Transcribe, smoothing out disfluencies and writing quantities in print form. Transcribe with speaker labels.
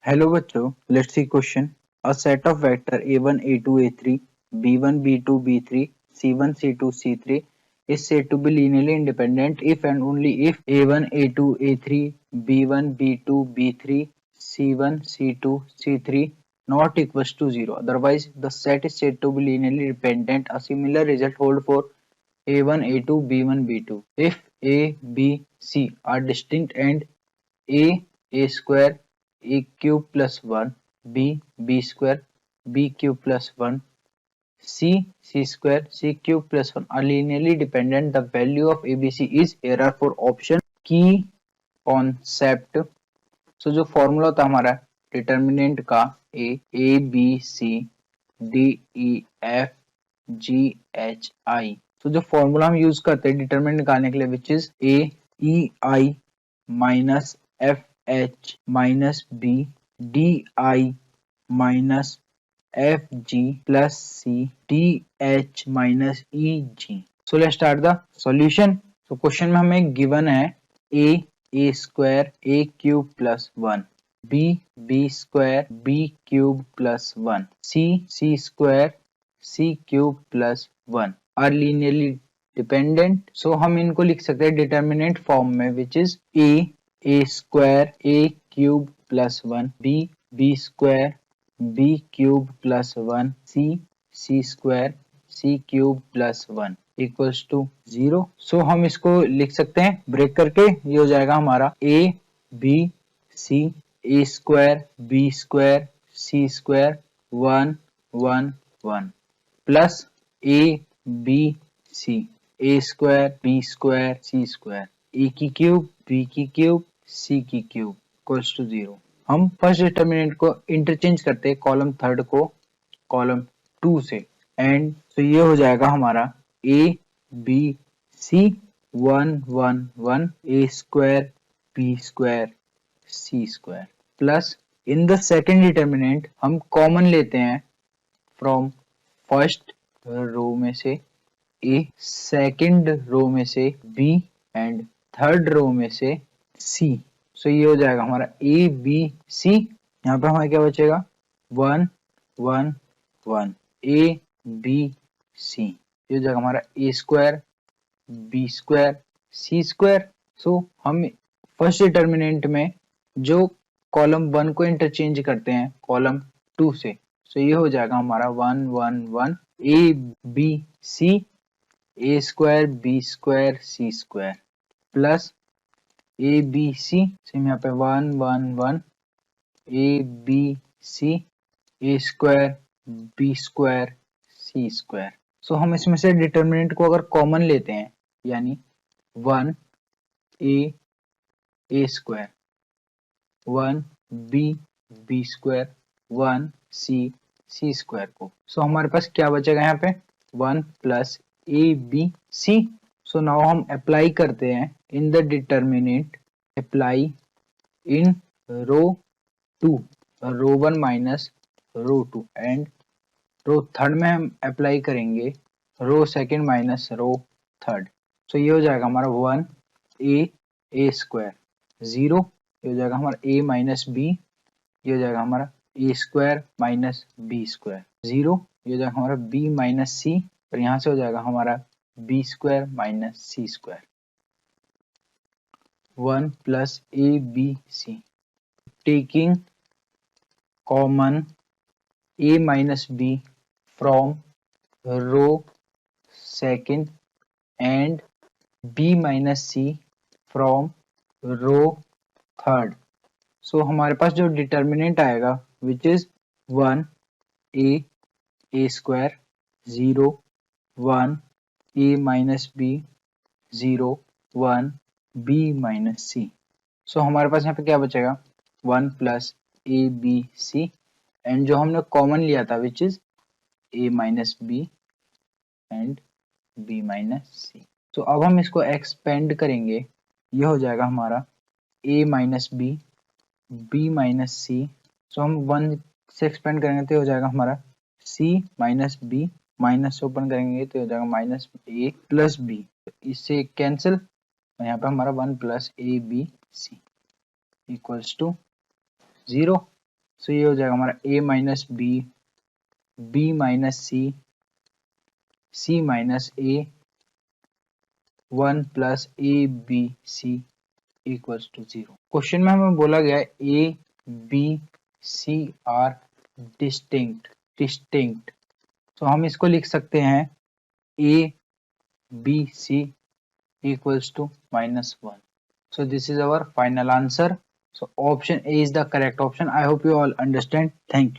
Speaker 1: Hello बच्चों, let's see question. A set of vector a1, a2, a3, b1, b2, b3, c1, c2, c3 is said to be linearly independent if and only if a1, a2, a3, b1, b2, b3, c1, c2, c3 not equals to 0. Otherwise, the set is said to be linearly dependent. A similar result hold for a1, a2, b1, b2. If a, b, c are distinct and a square a cube plus 1 b square b cube plus 1 c square c cube plus 1 are linearly dependent. The value of abc is error for option की concept. So जो formula होता है हमारा determinant का A B C D E F G H I. तो जो formula हम use करते हैं डिटर्मिनेंट निकालने के लिए which is a e i minus f h minus b d i minus f g plus c d h minus e g. So let's start the solution. तो question में हमें given है a square A cube plus 1 B square B cube plus 1 C square C cube plus 1 are linearly dependent. So हम इनको लिख सकते हैं determinant form में which is A square A cube plus 1 B square B cube plus 1 C square C cube plus 1 equals to 0. So हम इसको लिख सकते हैं ब्रेक करके. ये हो जाएगा हमारा A B c a square B square C square 1 1 1 plus A B c a square B square C square a की क्यूब बी की क्यूब सी की क्यूब इक्वल्स टू 0. हम फर्स्ट डिटर्मिनेंट को इंटरचेंज करते हैं कॉलम थर्ड को column 2 से and तो ये हो जाएगा हमारा A B C 1 1 1 A square B square C square plus in the second determinant हम कॉमन लेते हैं फ्रॉम फर्स्ट रो में से ए सेकेंड रो में से बी एंड थर्ड रो में से सी. सो ये हो जाएगा हमारा ए बी सी. यहाँ पे हमारा क्या बचेगा 1 1 1 ए बी सी. ये हो जाएगा हमारा ए स्क्वायर बी स्क्वायर सी स्क्वायर. सो हम फर्स्ट डिटर्मिनेंट में जो कॉलम 1 को इंटरचेंज करते हैं कॉलम 2 से. सो ये हो जाएगा हमारा 1 1 1 a B c a square B square C square plus A B c. Same यहाँ पे 1 1 1 a B c a square B square C square. So हम इसमें से डिटर्मिनेंट को अगर कॉमन लेते हैं यानी 1 ए स्क्वायर 1 बी स्क्वायर 1 सी स्क्वायर को. सो हमारे पास क्या बचेगा यहाँ पे 1 plus A B c. So now हम अप्लाई करते हैं in the determinant apply in row 2 row 1 minus row 2 and row third में हम अप्लाई करेंगे row second minus row third. So ये हो जाएगा हमारा 1 ए स्क्वायर 0. ये हो जाएगा हमारा ए माइनस बी. ये हो जाएगा हमारा ए स्क्वायर माइनस बी स्क्वायर 0. ये हो जाएगा हमारा बी माइनस सी और यहाँ से हो जाएगा हमारा B square minus C square 1 plus A B C. Taking common a minus b from row second and b minus c from row third. So हमारे पास जो डिटर्मिनेंट आएगा which is 1 a square 0 1 a minus b 0 1 b minus c. So हमारे पास यहाँ पे क्या बचेगा 1 plus A B C and जो हमने कॉमन लिया था which is A minus B and B minus C. तो अब हम इसको एक्सपेंड करेंगे. ये हो जाएगा हमारा A minus B minus C. So हम 1 से एक्सपेंड करेंगे तो हो जाएगा हमारा सी माइनस बी माइनस से ओपन करेंगे तो हो जाएगा माइनस ए प्लस बी. इससे कैंसिल यहाँ पे हमारा 1 plus A B C equals to 0. So ये हो जाएगा हमारा a minus B, b minus C, c minus a, 1 plus A B C equals to 0। Question में हमें बोला गया है A B C are distinct, तो हम इसको लिख सकते हैं A B C equals to -1. So this is our final answer. So option A is the correct option. I hope you all understand. Thank you.